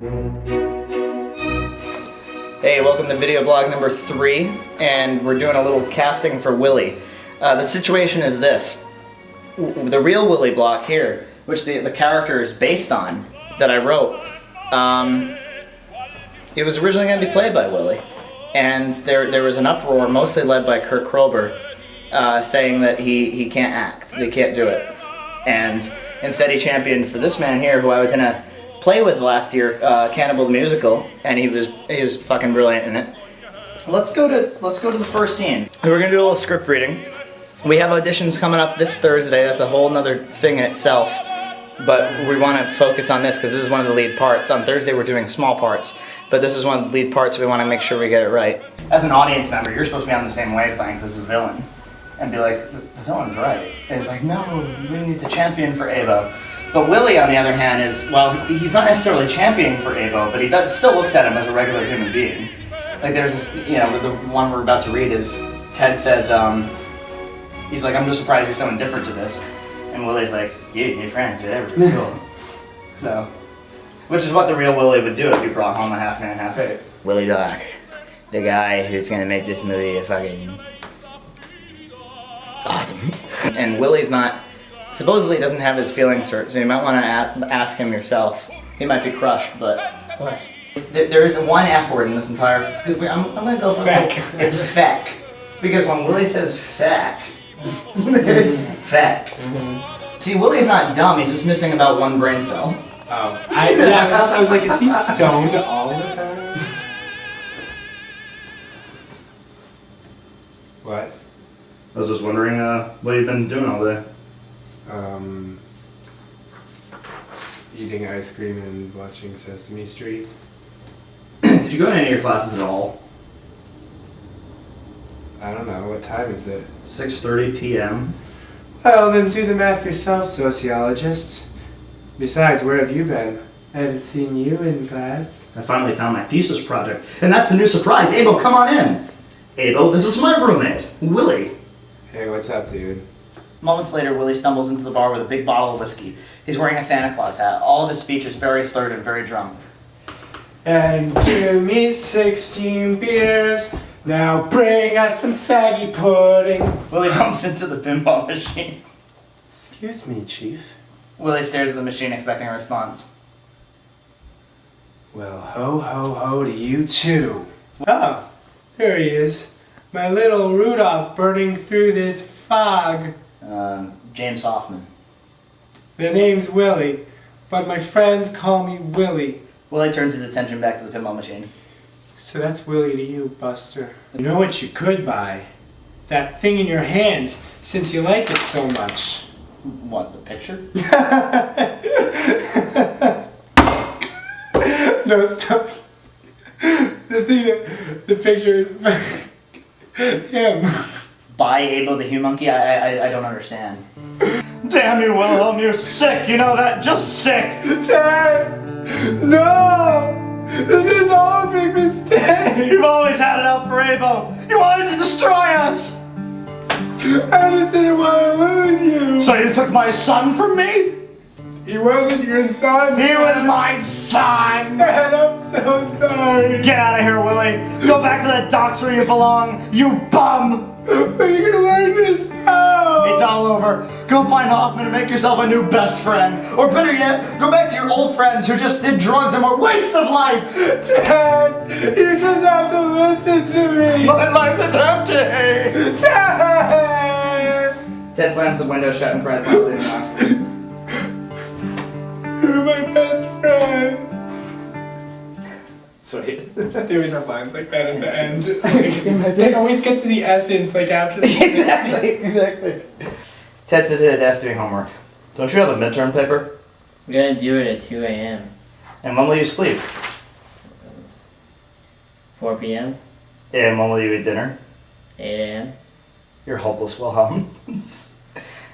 Hey, welcome to video blog number 3, and we're doing a little casting for Willie. The situation is this. The real Willie block here, which the character is based on, that I wrote, it was originally going to be played by Willie. And there was an uproar, mostly led by Kurt Krober, saying that he can't act, they can't do it. And instead he championed for this man here, who I was in a play with last year, Cannibal the Musical, and he was fucking brilliant in it. Let's go to the first scene. We're gonna do a little script reading. We have auditions coming up this Thursday. That's a whole nother thing in itself. But we want to focus on this because this is one of the lead parts. On Thursday we're doing small parts, but this is one of the lead parts, so we want to make sure we get it right. As an audience member, you're supposed to be on the same wavelength as the villain, and be like, the villain's right. And it's like, no, we need to champion for Abo. But Willie, on the other hand, is, well, he's not necessarily championing for Abo, but he still looks at him as a regular human being. Like there's this, you know, the one we're about to read is, Ted says, he's like, I'm just surprised you're so indifferent to this. And Willie's like, you're friends, you're everything, cool. So, which is what the real Willie would do if you brought home a half man, half eight. Willie Doc, the guy who's gonna make this movie a fucking awesome. And Willie's not, supposedly he doesn't have his feelings hurt, so you might want to ask him yourself. He might be crushed, but What? There is one F word in this entire. I'm gonna go for feck. It's feck, because when Willie says feck, it's feck. Mm-hmm. See, Willie's not dumb. He's just missing about one brain cell. Oh, I was like, is he stoned all the time? What? I was just wondering what you've been doing all day. Eating ice cream and watching Sesame Street. Did you go to any of your classes at all? I don't know, what time is it? 6:30 p.m. Well, then do the math yourself, sociologist. Besides, where have you been? I haven't seen you in class. I finally found my thesis project, and that's the new surprise. Abel, come on in. Abel, this is my roommate, Willie. Hey, what's up, dude? Moments later, Willie stumbles into the bar with a big bottle of whiskey. He's wearing a Santa Claus hat. All of his speech is very slurred and very drunk. And give me 16 beers. Now bring us some faggy pudding. Willie bumps into the pinball machine. Excuse me, Chief. Willie stares at the machine expecting a response. Well, ho, ho, ho to you too. Oh, there he is. My little Rudolph burning through this fog. James Hoffman. The name's Willie, but my friends call me Willie. Willie turns his attention back to the pinball machine. So that's Willie to you, Buster. You know what you could buy? That thing in your hands, since you like it so much. What, the picture? No, stop. The picture is him. Buy Abel the Humonkey? I don't understand. Damn you, Wilhelm, you're sick, you know that? Just sick! Dad! No! This is all a big mistake! You've always had it out for Abel! You wanted to destroy us! I just didn't want to lose you! So you took my son from me? He wasn't your son! He was my son! Dad, I'm so sorry! Get out of here, Willie! Go back to the docks where you belong, you bum! But you're gonna learn this now! It's all over. Go find Hoffman and make yourself a new best friend. Or better yet, go back to your old friends who just did drugs and were wastes of life! Dad! You just have to listen to me! My life is empty! Dad! Ted slams the window shut and cries loudly enough. You're my best friend! Sweet. They always have lines like that at the end. They always get to the essence, like after the Exactly. Ted sits at his desk doing homework. Don't you have a midterm paper? I'm gonna do it at 2 a.m. And when will you sleep? 4 p.m. And when will you eat dinner? 8 a.m. You're hopeless, Wilhelm.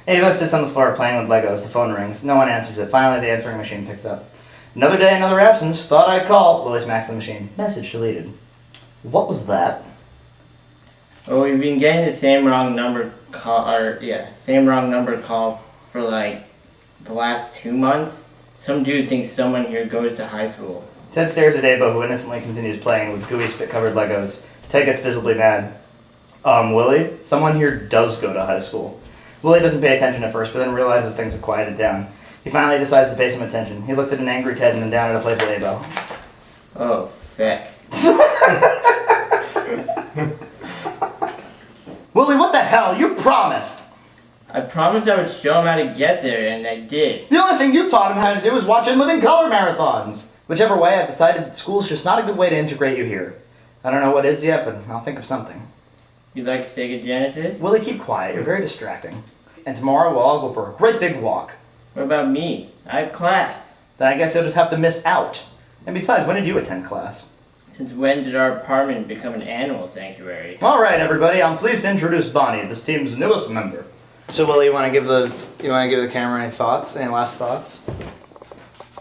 Ava sits on the floor playing with Legos. The phone rings. No one answers it. Finally, the answering machine picks up. Another day, another absence. Thought I'd call. Willie smacks the machine. Message deleted. What was that? Well, we've been getting the same wrong number call for like the last 2 months. Some dude thinks someone here goes to high school. Ted stares at Abo, who innocently continues playing with gooey spit-covered Legos. Ted gets visibly mad. Willie, someone here does go to high school. Willie doesn't pay attention at first, but then realizes things have quieted down. He finally decides to pay some attention. He looks at an angry Ted and then down at a playful Abo. Oh, feck. Willie, what the hell? You promised! I promised I would show him how to get there, and I did. The only thing you taught him how to do was watch In Living Color marathons. Whichever way, I've decided that school's just not a good way to integrate you here. I don't know what is yet, but I'll think of something. You like Sega Genesis? Willie, keep quiet. You're very distracting. And tomorrow we'll all go for a great big walk. What about me? I have class. Then I guess you'll just have to miss out. And besides, when did you attend class? Since when did our apartment become an animal sanctuary? All right, everybody. I'm pleased to introduce Bonnie, this team's newest member. So, Willie, you want to give the camera any thoughts? Any last thoughts?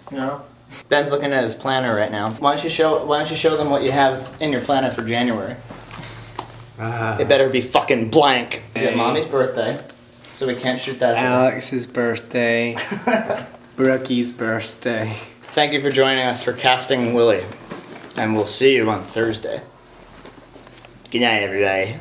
No. Ben's looking at his planner right now. Why don't you show them what you have in your planner for January? It better be fucking blank. It's Mommy's birthday, so we can't shoot that. Alex's birthday. Brookie's birthday. Thank you for joining us for Casting Willie, and we'll see you on Thursday. Good night, everybody.